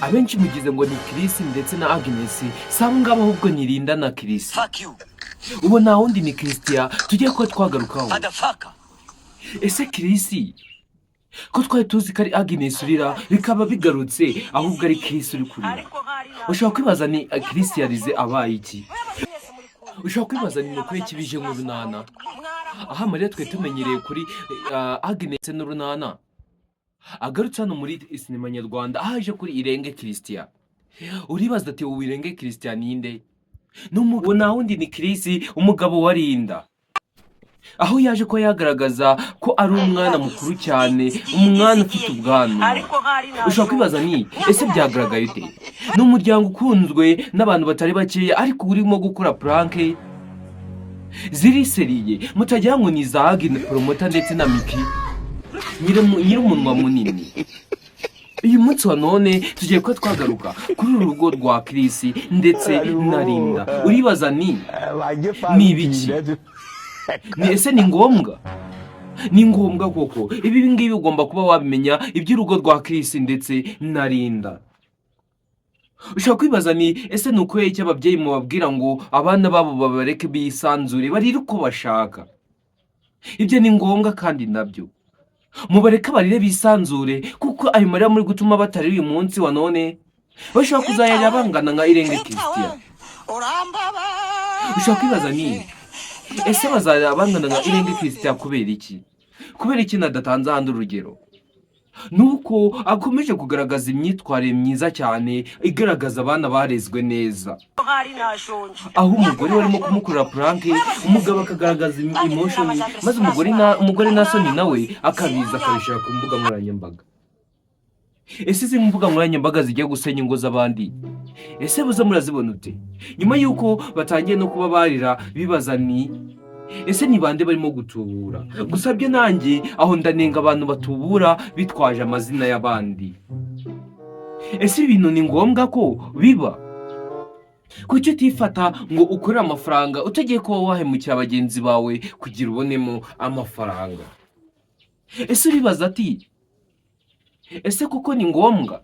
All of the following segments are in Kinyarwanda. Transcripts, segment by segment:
abenshi mugize ngo ni Chris ndetse na Agnes, saba ngabo ahubwo nirinda na Chris. Ubu nta wundi ni Christian tugiye ko twagarukaho. Ese Chris ko twari tuzi ko ari Agnes urira bikaba bigarutse ahubwo ari Chris uri kurira. Ushobora kwibaza ni Chris yarize abaye iki? Ushobora kwibaza ni uko ikibije mu runana. Aha Mariya twe tumenyereye kuri Agnes n'urunana. Agarutse hano muri sinema nyarwanda ahaje kuri Irenge Christian. Uribaza ati ubu Irenge Christian ninde? N'umugabo na wundi ni Chris umugabo wa Linda. Aho yaje ko yagaragaza ko ari umwana mukuru cyane, umwana ufite ubwanwa. Ushobora kwibaza ni ese byagaragaye ute? N'umuryango ukunzwe n'abantu batari bakeya ariko urimo gukora prank ziriseriye mutagira ngo ni za Agnes Promota ndetse na Miki nyir'umunwa munini. Uyu munsi wa none tugiye ko twagaruka kuri uru rugo rwa Chris ndetse na Linda. Uribaza ni ibiki? Ese ni ngombwa? Ni ngombwa koko ibi ngibi ugomba kuba wabimenya iby'urugo rwa Chris ndetse na Linda. Ushaka kwibaza ni ese nuko iki ababyeyi mubabwira ngo abana babo babareke bisanzure barire uko bashaka? Ibyo ni ngombwa kandi nabyo mubareka barire bisanzure kuko ayo marira muri gutuma batari uyu munsi wa none bashaka kuzayajya bangana nka Irenge Christian. Ushaka kwibaza ni ese bazajya bangana nka Irenge Christian kubera iki? Kubera iki nadatanze ahandi urugero? Nuko akomeje kugaragaza imyitwarire myiza cyane igaragaza abana barezwe neza. Aho umugore warimo kumukorera prank, umugabo akagaragaza emotion, maze umugore na soni nawe akabiza akabishaka ku mbuga nkoranyambaga. Ese izi mbuga nkoranyambaga zigiye gusenya ingo z'abandi? Ese buza murazibona ute? Nyuma yuko batangiye no kuba barira bibaza ni ese ni bande barimo gutubura? Gusabye nanjye aho ndanenga abantu batubura bitwaje amazina y'abandi. Ese ibintu ni ngombwa ko biba? Kuki utifata ngo ukore amafaranga utagiye kuba wahemukira bagenzi bawe kugira ubonemo amafaranga? Ese uribaza ati ese kuko ni ngombwa?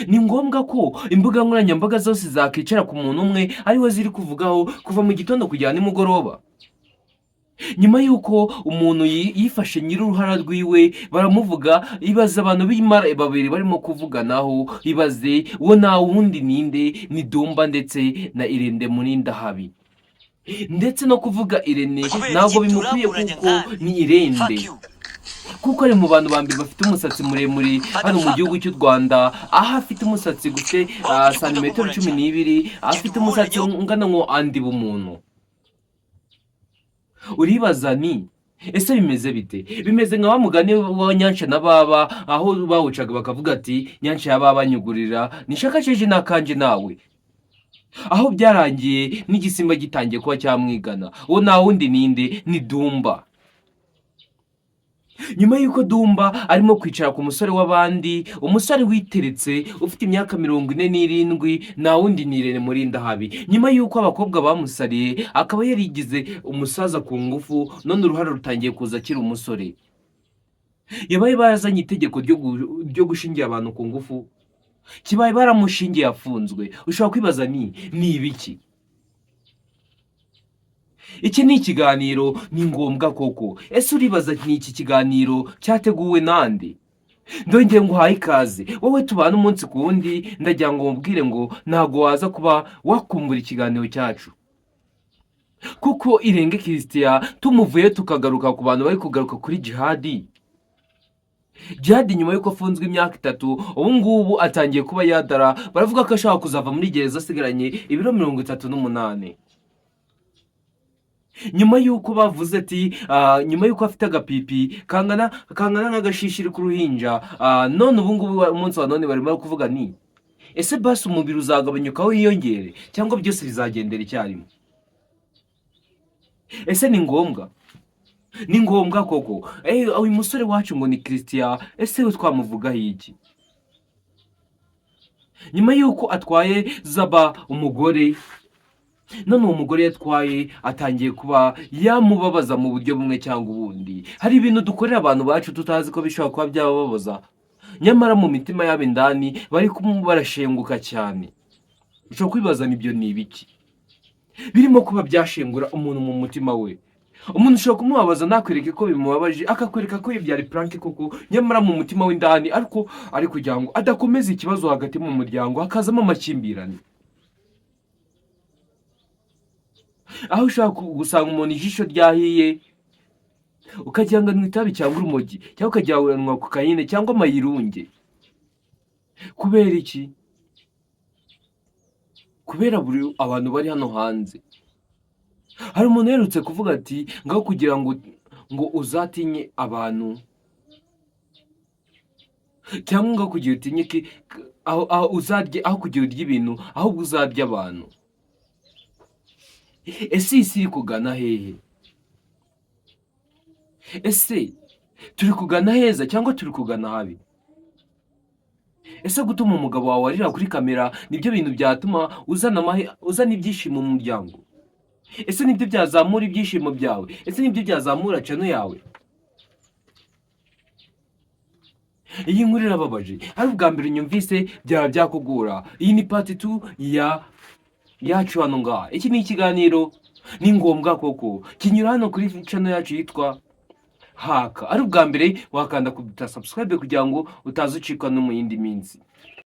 Ni ngombwa ko imbuga nkoranyambaga zose zakicara ku muntu umwe ariwe ziri kuvugaho kuva mu gitondo kugera nimugoroba? Nyuma yuko umuntu yifashe nyir'uruhara rwiwe baramuvuga, ibaze abantu b'imara babiri barimo kuvuganaho, ibaze uwo nta wundi ninde ni Dumba ndetse na Irene Murinda habi. Ndetse no kuvuga Irene ntabwo bimukwiye kuko ni Irene, kuko ari mu bantu bambere bafite umusatsi muremure hano mu gihugu cy'u Rwanda. Aho afite umusatsi gufite santimetero 12, afite umusatsi ungana nko andi b'umuntu. Uribaza ni ese bimeze bite? Bimeze nka wa mugani wa Nyansha na Baba, aho bawucaga bakavuga ati Nyansha ya Baba nyugurira nishakasheje nakanje nawe. Aho byarangiye n'igisimba gitangiye kuba cyamwigana, uwo nta wundi ninde ni Dumba. Nyuma yuko Dumba arimo kwicara ku musore w'abandi, umusore witeretse ufite imyaka 47, na wundi ni Irene Murinda habi. Nyuma yuko abakobwa bamusariye akaba yarigize umusaza ku ngufu, none uruhara rutangiye kuza akiri umusore. Yabaye barazanye itegeko ryo gushingira abantu ku ngufu, kibaye baramushingiye afunzwe. Ushobora kwibaza ni ibiki? Iki ni ikiganiro ni ngombwa koko. Ese uribaza ni iki kiganiro cyateguwe nande? Ndongeye ngo haye ikaze wowe tubana umunsi ku wundi, ndagira ngo mubwire ngo ntago waza kuba wakumbura ikiganiro cyacu, kuko Irenge Christian tumuvuye tukagaruka ku bantu bari kugaruka kuri Jihad nyuma yuko afunzwe imyaka 3, ubu ngubu atangiye kuba yadara. Baravuga ko ashaka kuzava muri gereza asigaranye ibiro 38. Nyuma yuko bavuze ati nyuma yuko afite agapipi kangana nk'agashishiri ku ruhinja, none ubu ngubu umunsi wa none barimo kuvuga ni ese basi umubiri uzagabanyukaho yiyongere cyangwa byose bizagendera icyarimwe? Ese ni ngombwa? Ni ngombwa koko? Uyu musore wacu ngo ni Christian, ese we twamuvugaho iki? Nyuma yuko atwaye Zaba umugore, none uwo mugore yatwaye atangiye kuba yamubabaza mu buryo bumwe cyangwa ubundi. Hari ibintu dukorera abantu bacu tutazi ko bishobora kuba byababaza. nyamara mu mitima yabo indani bari barashenguka cyane. Ushobora kwibaza nibyo ni ibiki birimo kuba byashengura umuntu mu mutima we. Umuntu ushobora kumubabaza nakwereke ko bimubabaje, akakwereka ko byari prank koko, nyamara mu mutima w'indani ariko ari kugira ngo adakomeza ikibazo hagati mu muryango hakazamo amakimbirane. Aho ushaka gusanga umuntu ijisho ryahiye ukagira ngo anywa itabi cyangwa urumogi, cyangwa ukagira ngo anywa kokayine cyangwa amayirunge. Kubera iki? Kubera abantu bari hano hanze. Hari umuntu uherutse kuvuga ati ngaho kugira ngo uzatinye abantu, cyangwa ngaho kugira utinye aho uzarye, aho kugira urya ibintu ahubwo uzarya abantu. Ese iyi si iri kugana hehe? Ese turi kugana heza cyangwa turi kugana habi? Ese gutuma umugabo wawe arira kuri kamera nibyo bintu byatuma uzana ibyishimo mu muryango? Ese nibyo byazamura ibyishimo byawe? Ese nibyo byazamura channel yawe? Iyi nkuru irababaje, ari ubwa mbere nyumvise byaba byakugora. Iyi ni part 2 yacu hano ngaha. Iki ni ikiganiro, ni ngombwa koko kinyura hano kuri channel yacu yitwa Haka. Ari ubwa mbere wakanda subscribe kugira ngo utazucikwa no mu yindi minsi.